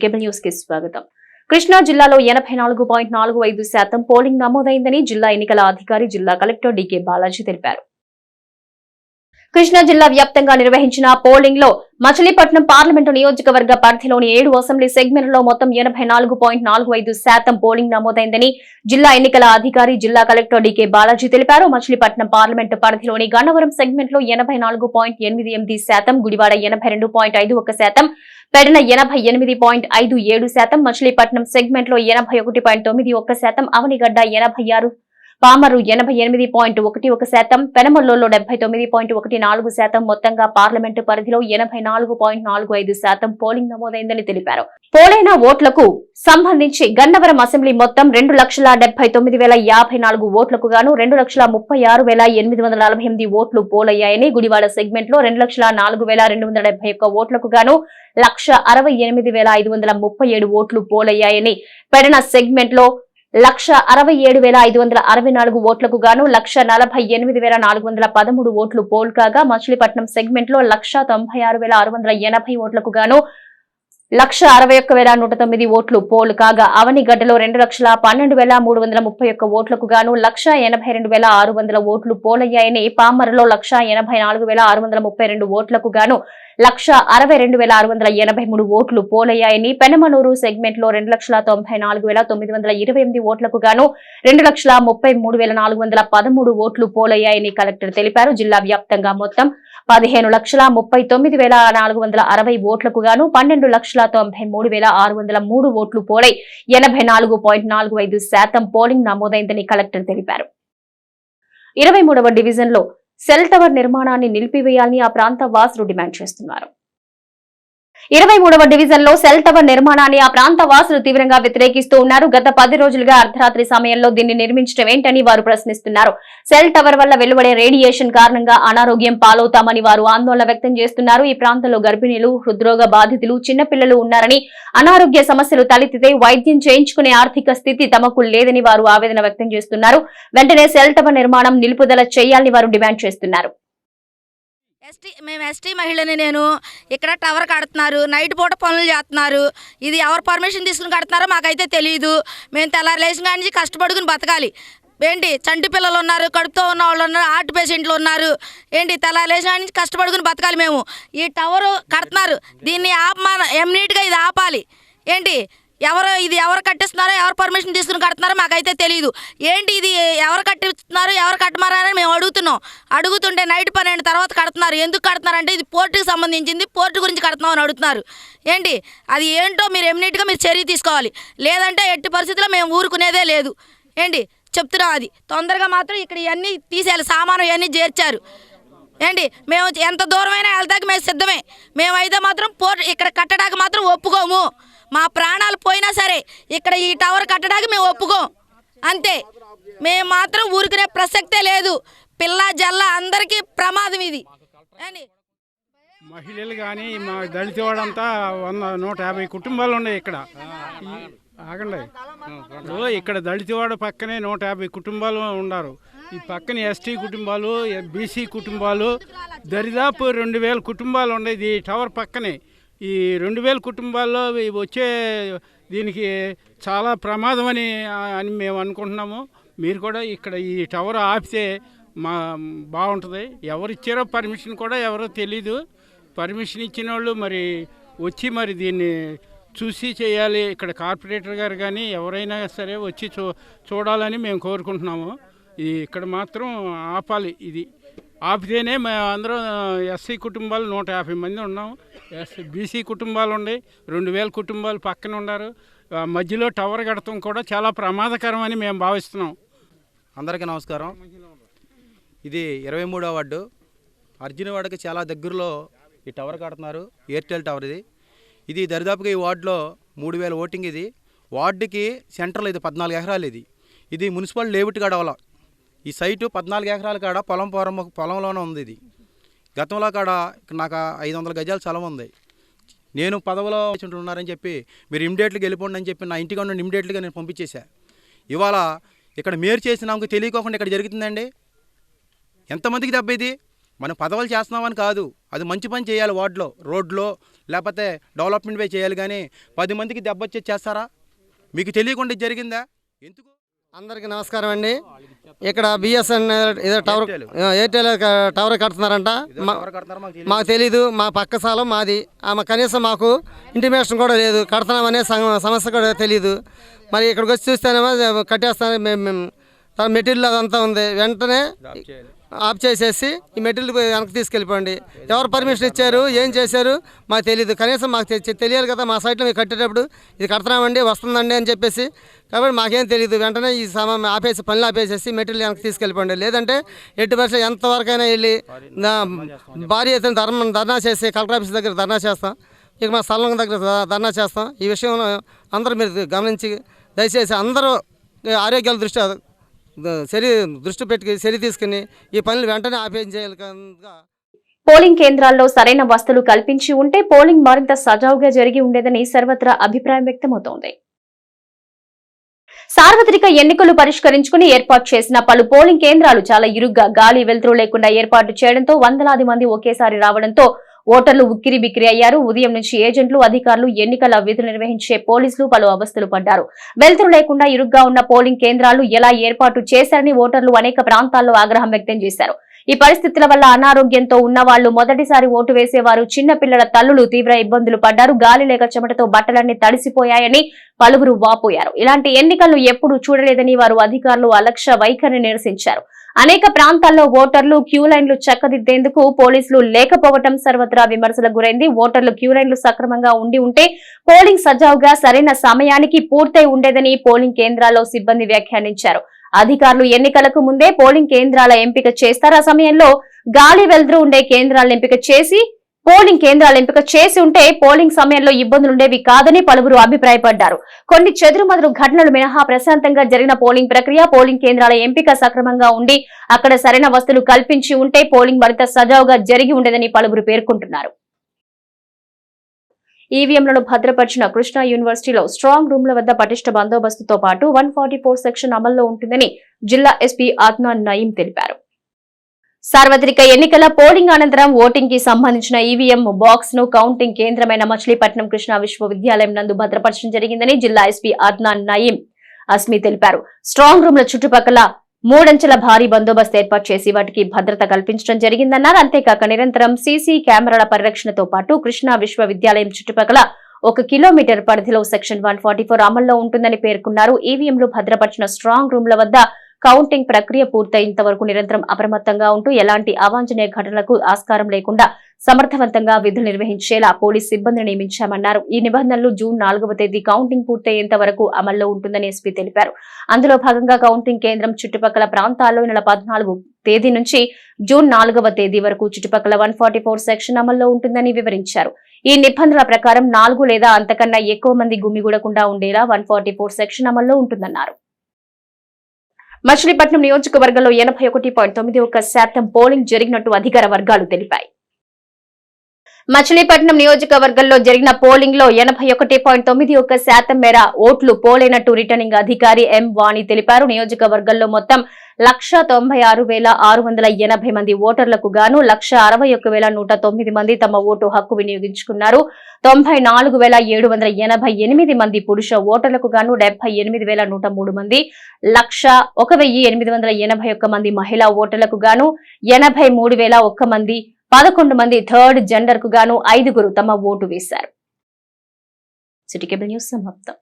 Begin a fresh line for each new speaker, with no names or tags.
Cable news కి స్వాగతం. కృష్ణా జిల్లాలో 84.45% పోలింగ్ నమోదైందని జిల్లా ఎన్నికల అధికారి జిల్లా కలెక్టర్ డికే బాలాజీ తెలిపారు. కృష్ణా జిల్లా వ్యాప్తంగా నిర్వహించిన పోలింగ్ లో మచిలీపట్నం పార్లమెంటు నియోజకవర్గ పరిధిలోని 7 అసెంబ్లీ సెగ్మెంట్లలో మొత్తం 84.45% పోలింగ్ నమోదైందని జిల్లా ఎన్నికల అధికారి జిల్లా కలెక్టర్ డికే బాలాజీ తెలిపారు. మచిలీపట్నం పార్లమెంటు పరిధిలోని గన్నవరం సెగ్మెంట్ లో 84.88%, గుడివాడ 82.51%, పెడన 88.57%, మచిలీపట్నం సెగ్మెంట్ లో 81.91%, అవనిగడ్డ 86%, పామరు 88.11%, పెనమల్లూరులో 79.14%, మొత్తంగా పార్లమెంటు పరిధిలో 84.45% పోలింగ్ నమోదైందని తెలిపారు. పోలైన ఓట్లకు సంబంధించి గన్నవరం అసెంబ్లీ మొత్తం 2,79,054 ఓట్లకు గాను 2,36,848 ఓట్లు పోలయ్యాయని, గుడివాడ సెగ్మెంట్ లో 2,04,271 ఓట్లకు గాను 1,68,537 ఓట్లు పోలయ్యాయని, పెడన సెగ్మెంట్ లో 1,67,564 ఓట్లకు గాను 1,48,413 ఓట్లు పోల్ కాగా, మచిలీపట్నం సెగ్మెంట్ లో 1,96,680 ఓట్లకు గాను 1,61,109 ఓట్లు పోల్ కాగా, అవనిగడ్డలో 2,12,331 ఓట్లకు గాను 1,82,600 ఓట్లు పోలయ్యాయని, పామరలో 1,84,632 ఓట్లకు గాను 1,62,683 ఓట్లు పోలయ్యాయని, పెనమలూరు సెగ్మెంట్ లో 2,94,928 ఓట్లకు గాను 2,33,413 ఓట్లు పోలయ్యాయని కలెక్టర్ తెలిపారు. జిల్లా వ్యాప్తంగా మొత్తం 15,39,460 ఓట్లకు గాను 12,93,603 ఓట్లు పోలై 84.45% పోలింగ్ నమోదైందని కలెక్టర్ తెలిపారు. 23వ డివిజన్ లో సెల్ టవర్ నిర్మాణాన్ని నిలిపివేయాలని ఆ ప్రాంత వాసులు డిమాండ్ చేస్తున్నారు. 23వ డివిజన్ లో సెల్ టవర్ నిర్మాణాన్ని ఆ ప్రాంత వాసులు తీవ్రంగా వ్యతిరేకిస్తూ ఉన్నారు. గత 10 రోజులుగా అర్ధరాత్రి సమయంలో దీన్ని నిర్మించడం ఏంటని వారు ప్రశ్నిస్తున్నారు. సెల్ టవర్ వల్ల వెలువడే రేడియేషన్ కారణంగా అనారోగ్యం పాలవుతామని వారు ఆందోళన వ్యక్తం చేస్తున్నారు. ఈ ప్రాంతంలో గర్భిణీలు, హృద్రోగ బాధితులు, చిన్నపిల్లలు ఉన్నారని, అనారోగ్య సమస్యలు తలెత్తితే వైద్యం చేయించుకునే ఆర్థిక స్థితి తమకు లేదని వారు ఆవేదన వ్యక్తం చేస్తున్నారు. వెంటనే సెల్ టవర్ నిర్మాణం నిలుపుదల చేయాలని వారు డిమాండ్ చేస్తున్నారు.
మేము ఎస్టీ మహిళని, నేను ఇక్కడ టవర్ కడుతున్నారు, నైట్ పూట పనులు చేస్తున్నారు. ఇది ఎవరు పర్మిషన్ తీసుకుని కడుతున్నారో మాకైతే తెలియదు. మేము తెల్లారి లేచిన కాడి నుంచి కష్టపడుకుని బతకాలి. ఏంటి చంటి పిల్లలు ఉన్నారు, కడుపుతో ఉన్న వాళ్ళు ఉన్నారు, హార్ట్ పేషెంట్లు ఉన్నారు. ఏంటి తెల్లారి లేచిన కాడి నుంచి కష్టపడుకుని బతకాలి. మేము ఈ టవరు కడుతున్నారు, దీన్ని ఎమ్నీట్గా ఇది ఆపాలి. ఏంటి ఇది ఎవరు కట్టిస్తున్నారో, ఎవరు పర్మిషన్ తీసుకుని కడుతున్నారో మాకైతే తెలియదు. ఏంటి ఇది ఎవరు కట్టిస్తున్నారు, ఎవరు కట్టమారని మేము అడుగుతుంటే నైట్ 12 తర్వాత కడుతున్నారు. ఎందుకు కడుతున్నారంటే ఇది పోర్టుకి సంబంధించింది, పోర్టు గురించి కడుతున్నామని అడుగుతున్నారు. ఏంటి అది ఏంటో మీరు ఎమ్నీట్గా మీరు చర్య తీసుకోవాలి, లేదంటే ఎట్టి పరిస్థితుల్లో మేము ఊరుకునేదే లేదు. ఏంటి చెప్తున్నాం, అది తొందరగా మాత్రం ఇక్కడ ఇవన్నీ తీసేయాలి. సామాను ఇవన్నీ చేర్చారు. ఏంటి మేము ఎంత దూరమైనా వెళ్తాకి మేము సిద్ధమే. మేమైతే మాత్రం పోర్టు ఇక్కడ కట్టడానికి మాత్రం ఒప్పుకోము. మా ప్రాణాలు పోయినా సరే ఇక్కడ ఈ టవర్ కట్టడానికి మేము ఒప్పుకోం. అంతే, మేము మాత్రం ఊరుకునే ప్రసక్తే లేదు. పిల్ల జల్ల అందరికీ ప్రమాదం ఇది.
మహిళలు కానీ మా దళిత వాడంతా 150 కుటుంబాలు ఉన్నాయి ఇక్కడ. ఆగండి, ఇక్కడ దళితవాడ పక్కనే 150 కుటుంబాలు ఉన్నారు. ఈ పక్కన ఎస్టీ కుటుంబాలు, బీసీ కుటుంబాలు, దరిదాపు 2,000 కుటుంబాలు ఉండేది ఈ టవర్ పక్కనే. ఈ 2,000 కుటుంబాల్లో వచ్చే దీనికి చాలా ప్రమాదం అని మేము అనుకుంటున్నాము. మీరు కూడా ఇక్కడ ఈ టవర్ ఆపితే బాగుంటుంది. ఎవరిచ్చారో పర్మిషన్ కూడా ఎవరో తెలీదు. పర్మిషన్ ఇచ్చిన వాళ్ళు మరి వచ్చి మరి దీన్ని చూసి చేయాలి. ఇక్కడ కార్పొరేటర్ గారు కానీ ఎవరైనా సరే వచ్చి చూడాలని మేము కోరుకుంటున్నాము. ఇక్కడ మాత్రం ఆపాలి. ఇది ఆపితేనే మేము అందరం ఎస్సీ కుటుంబాలు 150 మంది ఉన్నాము. బీసీ కుటుంబాలు ఉన్నాయి, 2,000 కుటుంబాలు పక్కన ఉన్నారు. మధ్యలో టవర్ కడటం కూడా చాలా ప్రమాదకరమని మేము భావిస్తున్నాం.
అందరికీ నమస్కారం. ఇది 23వ వార్డు అర్జునవాడకి చాలా దగ్గరలో ఈ టవర్ కడుతున్నారు, ఎయిర్టెల్ టవర్. ఇది దరిదాపుగా ఈ వార్డులో 3,000 ఓటింగ్. ఇది వార్డుకి సెంటర్లో ఇది 14 ఎకరాలు. ఇది మున్సిపల్ లేఅవుట్ కాడ ఈ సైటు 14 ఎకరాల కాడ పొలంలోనే ఉంది. ఇది గతంలో కాడ నాకు 500 గజాల స్థలం ఉంది. నేను పదవిలో ఉన్నారని చెప్పి మీరు ఇమ్మీడియట్గా వెళ్ళిపోండి అని చెప్పి నా ఇంటికి ఉండి ఇమ్మీడియట్గా నేను పంపించేశా. ఇవాళ ఇక్కడ మేరు చేసిన నాకు తెలియకోకుండా ఇక్కడ జరుగుతుందండి. ఎంతమందికి దెబ్బ ఇది? మనం పదవులు చేస్తున్నామని కాదు, అది మంచి పని చేయాలి. వార్డులో రోడ్లో లేకపోతే డెవలప్మెంట్ పై చేయాలి కానీ 10 మందికి దెబ్బ వచ్చే చేస్తారా? మీకు తెలియకుండా ఇది జరిగిందా? ఎందుకు?
అందరికీ నమస్కారం అండి. ఇక్కడ బిఎస్ఎన్ఎల్ ఏదో టవర్ ఎయిర్టెల్ టవర్ కడుతున్నారంట. మాకు తెలీదు. మా పక్క స్థలం మాది. కనీసం మాకు ఇంటిమేషన్ కూడా లేదు. కడుతున్నామనే సమస్య కూడా తెలీదు. మరి ఇక్కడికి వచ్చి చూస్తేనేమో కట్టేస్తాను మెటీరియల్ అదంతా ఉంది. వెంటనే ఆఫ్ చేసేసి ఈ మెటీరియల్ వెనక్కి తీసుకెళ్ళిపోండి. ఎవరు పర్మిషన్ ఇచ్చారు, ఏం చేశారు మాకు తెలియదు. కనీసం మాకు తెలియాలి కదా. మా సైట్లో మీరు కట్టేటప్పుడు ఇది కడుతున్నామండి, వస్తుందండి అని చెప్పేసి. కాబట్టి మాకేం తెలియదు. వెంటనే ఈ ఆపేసి పనులు ఆపేసేసి మెటీరియల్ వెనక్కి తీసుకెళ్ళిపోండి. లేదంటే ఎట్టి పరిస్థితి ఎంతవరకైనా వెళ్ళి భారీ ఎత్తున ధర్నా చేసి కలెక్టర్ ఆఫీస్ దగ్గర ధర్నా చేస్తాం. ఇక మా స్థలం దగ్గర ధర్నా చేస్తాం. ఈ విషయంలో అందరూ మీరు గమనించి దయచేసి అందరూ ఆరోగ్యాల దృష్టి పెట్టి చర్య తీసుకుని ఈ పనులు వెంటనే ఆపేయించేయాలి.
పోలింగ్ కేంద్రాల్లో సరైన వసతులు కల్పించి ఉంటే పోలింగ్ మరింత సజావుగా జరిగి ఉండేదని సర్వత్రా అభిప్రాయం వ్యక్తమవుతోంది. సార్వత్రిక ఎన్నికలు పరిష్కరించుకుని ఏర్పాటు చేసిన పలు పోలింగ్ కేంద్రాలు చాలా ఇరుగ్గా గాలి వెలుతురు లేకుండా ఏర్పాటు చేయడంతో వందలాది మంది ఒకేసారి రావడంతో ఓటర్లు ఉక్కిరి బిక్కిరి అయ్యారు. ఉదయం నుంచి ఏజెంట్లు, అధికారులు, ఎన్నికల విధులు నిర్వహించే పోలీసులు పలు అవస్థలు పడ్డారు. వెలుతురు లేకుండా ఇరుగ్గా ఉన్న పోలింగ్ కేంద్రాలు ఎలా ఏర్పాటు చేశారని ఓటర్లు అనేక ప్రాంతాల్లో ఆగ్రహం వ్యక్తం చేశారు. ఈ పరిస్థితుల వల్ల అనారోగ్యంతో ఉన్న వాళ్లు, మొదటిసారి ఓటు వేసేవారు, చిన్న పిల్లల తల్లులు తీవ్ర ఇబ్బందులు పడ్డారు. గాలి లేక చెమటతో బట్టలన్నీ తడిసిపోయాయని పలువురు వాపోయారు. ఇలాంటి ఎన్నికలను ఎప్పుడూ చూడలేదని వారు అధికారులు అలక్ష్య వైఖరిని నిరసించారు. అనేక ప్రాంతాల్లో ఓటర్లు క్యూ లైన్లు చక్కదిద్దేందుకు పోలీసులు లేకపోవడం సర్వత్రా విమర్శలకు గురైంది. ఓటర్లు క్యూ లైన్లు సక్రమంగా ఉంటే పోలింగ్ సజావుగా సరైన సమయానికి పూర్తయి ఉండేదని పోలింగ్ కేంద్రాల్లో సిబ్బంది వ్యాఖ్యానించారు. అధికారులు ఎన్నికలకు ముందే పోలింగ్ కేంద్రాల ఎంపిక చేస్తారు. ఆ సమయంలో గాలి వెలుతురు ఉండే కేంద్రాలను ఎంపిక చేసి ఉంటే పోలింగ్ సమయంలో ఇబ్బందులుండేవి కాదని పలువురు అభిప్రాయపడ్డారు. కొన్ని చెదురుమదురు ఘటనలు మినహా ప్రశాంతంగా జరిగిన పోలింగ్ ప్రక్రియ, పోలింగ్ కేంద్రాల ఎంపిక సక్రమంగా ఉండి అక్కడ సరైన వసతులు కల్పించి ఉంటే పోలింగ్ మరింత సజావుగా జరిగి ఉండేదని పలువురు పేర్కొంటున్నారు. ఈవీఎంలను భద్రపరిచిన కృష్ణా యూనివర్సిటీలో స్ట్రాంగ్ రూమ్ల వద్ద పటిష్ట బందోబస్తుతో పాటు 144 సెక్షన్ అమల్లో ఉంటుందని జిల్లా ఎస్పీ అద్నాన్ నయీం తెలిపారు. సార్వత్రిక ఎన్నికల పోలింగ్ అనంతరం ఓటింగ్ కి సంబంధించిన ఈవీఎం బాక్స్ ను కౌంటింగ్ కేంద్రమైన మచిలీపట్నం కృష్ణా విశ్వవిద్యాలయం నందు భద్రపరచడం జరిగిందని జిల్లా ఎస్పీ అద్నాన్ నయీం అస్మి తెలిపారు. స్ట్రాంగ్ రూమ్ల చుట్టుపక్కల 3 అంచెల భారీ బందోబస్తు ఏర్పాటు చేసి వాటికి భద్రత కల్పించడం జరిగిందన్నారు. అంతేకాక నిరంతరం సీసీ కెమెరాల పరిరక్షణతో పాటు కృష్ణా విశ్వవిద్యాలయం చుట్టుపక్కల 1 కిలోమీటర్ పరిధిలో సెక్షన్ 144 అమల్లో ఉంటుందని పేర్కొన్నారు. ఈవీఎంలు భద్రపరిచిన స్ట్రాంగ్ రూమ్ల వద్ద కౌంటింగ్ ప్రక్రియ పూర్తయ్యేంత వరకు నిరంతరం అప్రమత్తంగా ఉంటూ ఎలాంటి అవాంఛనీయ ఘటనలకు ఆస్కారం లేకుండా సమర్థవంతంగా విధులు నిర్వహించేలా పోలీస్ సిబ్బందిని నియమించామన్నారు. ఈ నిబంధనలు జూన్ 4వ తేదీ కౌంటింగ్ పూర్తయ్యేంత వరకు అమల్లో ఉంటుందని ఎస్పీ తెలిపారు. అందులో భాగంగా కౌంటింగ్ కేంద్రం చుట్టుపక్కల ప్రాంతాల్లో నెల 14వ తేదీ నుంచి జూన్ 4వ తేదీ వరకు చుట్టుపక్కల 144 సెక్షన్ అమల్లో ఉంటుందని వివరించారు. ఈ నిబంధనల ప్రకారం 4 లేదా అంతకన్నా ఎక్కువ మంది గుమిగూడకుండా ఉండేలా 144 సెక్షన్ అమల్లో ఉంటుందన్నారు. మచిలీపట్నం నియోజకవర్గంలో 81.91% పోలింగ్ జరిగినట్టు అధికార వర్గాలు తెలిపాయి. మచిలీపట్నం నియోజకవర్గంలో జరిగిన పోలింగ్ లో 81.91% మేర ఓట్లు పోలైనట్టు రిటర్నింగ్ అధికారి ఎం వాణి తెలిపారు. నియోజకవర్గంలో మొత్తం 1,96,680 మంది ఓటర్లకు గాను 1,61,109 మంది తమ ఓటు హక్కు వినియోగించుకున్నారు. 94,788 మంది పురుష ఓటర్లకు గాను 78,103 మంది, 101,881 మంది మహిళా ఓటర్లకు గాను 83,001 మంది, 11 మంది థర్డ్ జెండర్ కు గాను 5 తమ ఓటు వేశారు. సిటీ కేబుల్ న్యూస్ సమాప్తం.